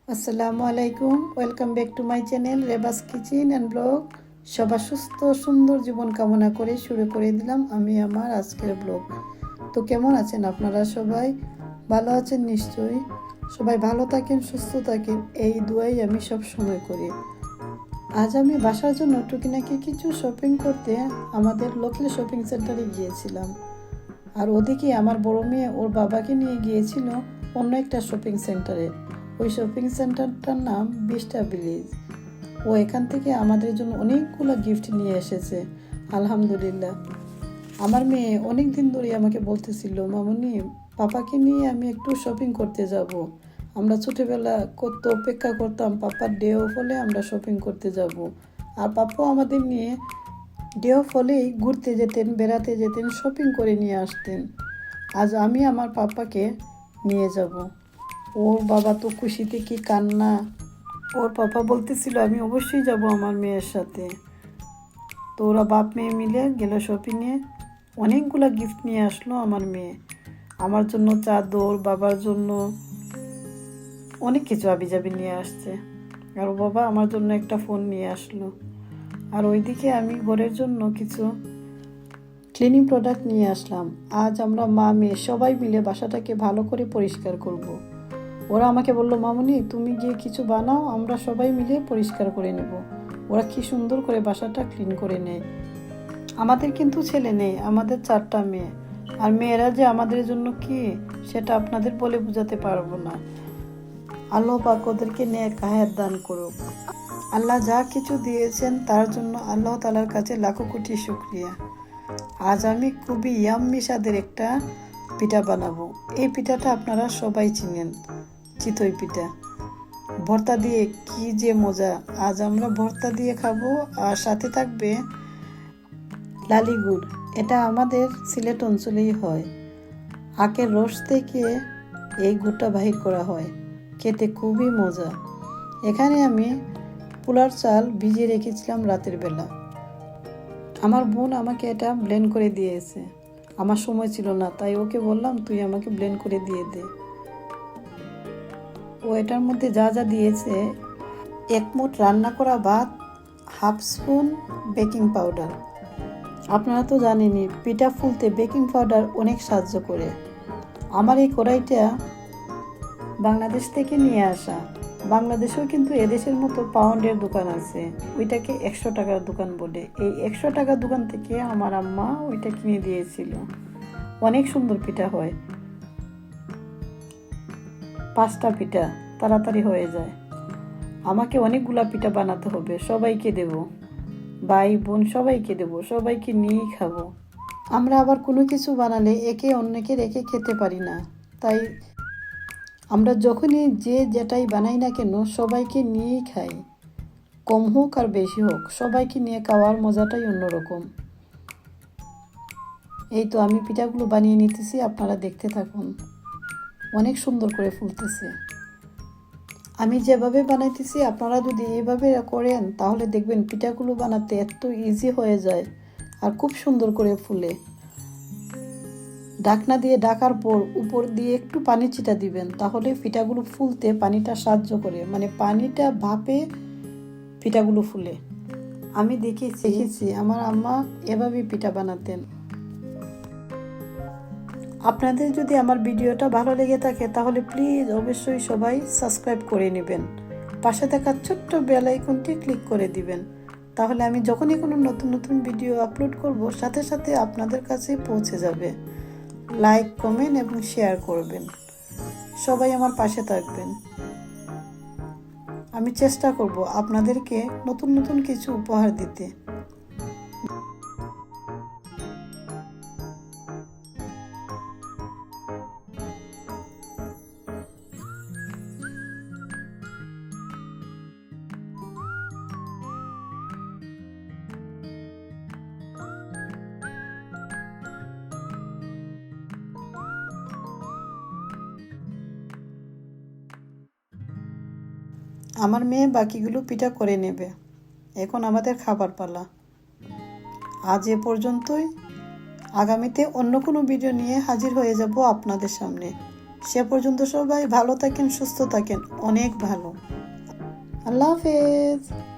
আসসালামু আলাইকুম, welcome back to my channel Reba's kitchen and blog. সবার সুস্থ সুন্দর জীবন কামনা করে শুরু করে দিলাম আমি আমার আজকের ব্লগ। তো কেমন আছেন আপনারা? সবাই ভালো আছেন নিশ্চয়ই। সবাই ভালো থাকেন, সুস্থ থাকেন, এই দুয়াই আমি সব সময় করি। আজ আমি বাসার জন্য টুকিনাকি কিছু শপিং করতে আমাদের লোকাল শপিং সেন্টারে গিয়েছিলাম। আর ওদিকে আমার বড় মেয়ে ওর বাবাকে নিয়ে গিয়েছিল অন্য একটা শপিং সেন্টারে। ওই শপিং সেন্টারটার নাম বিস্টা ভিলেজ। ও এখান থেকে আমাদের জন্য অনেকগুলো গিফট নিয়ে এসেছে, আলহামদুলিল্লাহ। আমার মেয়ে অনেক দিন ধরে আমাকে বলতেছিল, মামুনি পাপাকে নিয়ে আমি একটু শপিং করতে যাব। আমরা ছোটোবেলা কত অপেক্ষা করতাম পাপার ডে অফ হলে আমরা শপিং করতে যাব। আর পাপাও আমাদের নিয়ে ডে অফ হলেই ঘুরতে যেতেন, বেড়াতে যেতেন, শপিং করে নিয়ে আসতেন। আজ আমি আমার পাপাকে নিয়ে যাব। ওর বাবা তো খুশিতে কি কান্না। ওর পাপা বলতেছিল আমি অবশ্যই যাব আমার মেয়ের সাথে। তো ওরা বাপ মেয়ে মিলে গেল শপিংয়ে। অনেকগুলো গিফট নিয়ে আসলো আমার মেয়ে। আমার জন্য চাদর, বাবার জন্য অনেক কিছু আবিজাবি নিয়ে আসছে। আর ও বাবা আমার জন্য একটা ফোন নিয়ে আসলো। আর ওইদিকে আমি ঘরের জন্য কিছু ক্লিনিং প্রোডাক্ট নিয়ে আসলাম। আজ আমরা মা মেয়ে সবাই মিলে বাসাটাকে ভালো করে পরিষ্কার করব। ওরা আমাকে বললো, মামুনি তুমি গিয়ে কিছু বানাও, আমরা সবাই মিলে পরিষ্কার করে নেব। ওরা কি সুন্দর করে বাসাটা ক্লিন করে নেয়। আমাদের কিন্তু ছেলে নেই, আমাদের 4টা মেয়ে। আর মেয়েরা যে আমাদের জন্য কি সেটা আপনাদের বলে বোঝাতে পারবো না। আল্লাহ পাক ওদেরকে নেক হায়াত দান করুক। আল্লাহ যা কিছু দিয়েছেন তার জন্য আল্লাহ তাআলার কাছে লাখো কোটি শুকরিয়া। আজ আমি খুবই ইয়াম্মি স্বাদের একটা পিঠা বানাবো। এই পিঠাটা আপনারা সবাই চিনেন, চিতই পিঠা। ভর্তা দিয়ে কি যে মজা। আজ আমরা ভর্তা দিয়ে খাবো, আর সাথে থাকবে লালি গুড়। এটা আমাদের সিলেট অঞ্চলেই হয়। আখের রস থেকে এই গুড়টা বাহির করা হয়, খেতে খুবই মজা। এখানে আমি পোলার চাল ভিজিয়ে রেখেছিলাম রাতের বেলা। আমার বোন আমাকে এটা ব্লেন্ড করে দিয়েছে। আমার সময় ছিল না, তাই ওকে বললাম তুই আমাকে ব্লেন্ড করে দিয়ে দে। ও এটার মধ্যে যা যা দিয়েছে, 1 মুঠ রান্না করা ভাত, হাফ স্পুন বেকিং পাউডার। আপনারা তো জানেনই পিঠা ফুলতে বেকিং পাউডার অনেক সাহায্য করে। আমার এই কড়াইটা বাংলাদেশ থেকে নিয়ে আসা। বাংলাদেশেও কিন্তু এদেশের মতো পাউন্ডের দোকান আছে, ওইটাকে 100 টাকার দোকান বলে। এই 100 টাকার দোকান থেকে আমার আম্মা ওইটা কিনে দিয়েছিল। অনেক সুন্দর পিঠা হয়, 5টা পিঠা তাড়াতাড়ি হয়ে যায়। আমাকে অনেকগুলা পিঠা বানাতে হবে, সবাইকে দেব, ভাই বোন সবাইকে দেব, সবাইকে নিয়েই খাবো। আমরা আবার কোনো কিছু বানালে একে অন্যকে রেখে খেতে পারি না। তাই আমরা যখনই যে যেটাই বানাই না কেন সবাইকে নিয়েই খাই। কম হোক আর বেশি হোক, সবাইকে নিয়ে খাওয়ার মজাটাই অন্যরকম। এই তো আমি পিঠাগুলো বানিয়ে নিতেছি, আপনারা দেখতে থাকুন। অনেক সুন্দর করে ফুলতেছে। আমি যেভাবে বানাইতেছি আপনারা যদি এইভাবে করেন তাহলে দেখবেন পিঠাগুলো বানাতে এত ইজি হয়ে যায় আর খুব সুন্দর করে ফুলে। ঢাকনা দিয়ে ঢাকার পর উপর দিয়ে একটু পানি ছিটা দিবেন, তাহলে পিঠাগুলো ফুলতে পানিটা সাহায্য করে, মানে পানিটা ভাপে পিঠাগুলো ফুলে। আমি শিখেছি আমার আম্মা এভাবেই পিঠা বানাতেন। আপনাদের যদি আমার ভিডিওটা ভালো লেগে থাকে তাহলে প্লিজ অবশ্যই সবাই সাবস্ক্রাইব করে নেবেন। পাশে থাকা ছোট্ট বেল আইকনটি ক্লিক করে দিবেন, তাহলে আমি যখনই কোনো নতুন নতুন ভিডিও আপলোড করব সাথে সাথে আপনাদের কাছে পৌঁছে যাবে। লাইক, কমেন্ট এবং শেয়ার করবেন। সবাই আমার পাশে থাকবেন। আমি চেষ্টা করব আপনাদেরকে নতুন নতুন কিছু উপহার দিতে। আমার মেয়ে বাকিগুলো পিঠা করে নেবে। এখন আমাদের খাবার পালা। আজ এ পর্যন্তই। আগামীতে অন্য কোনো ভিডিও নিয়ে হাজির হয়ে যাব আপনাদের সামনে। সে পর্যন্ত সবাই ভালো থাকেন, সুস্থ থাকেন, অনেক ভালো। আল্লাহ হাফেজ।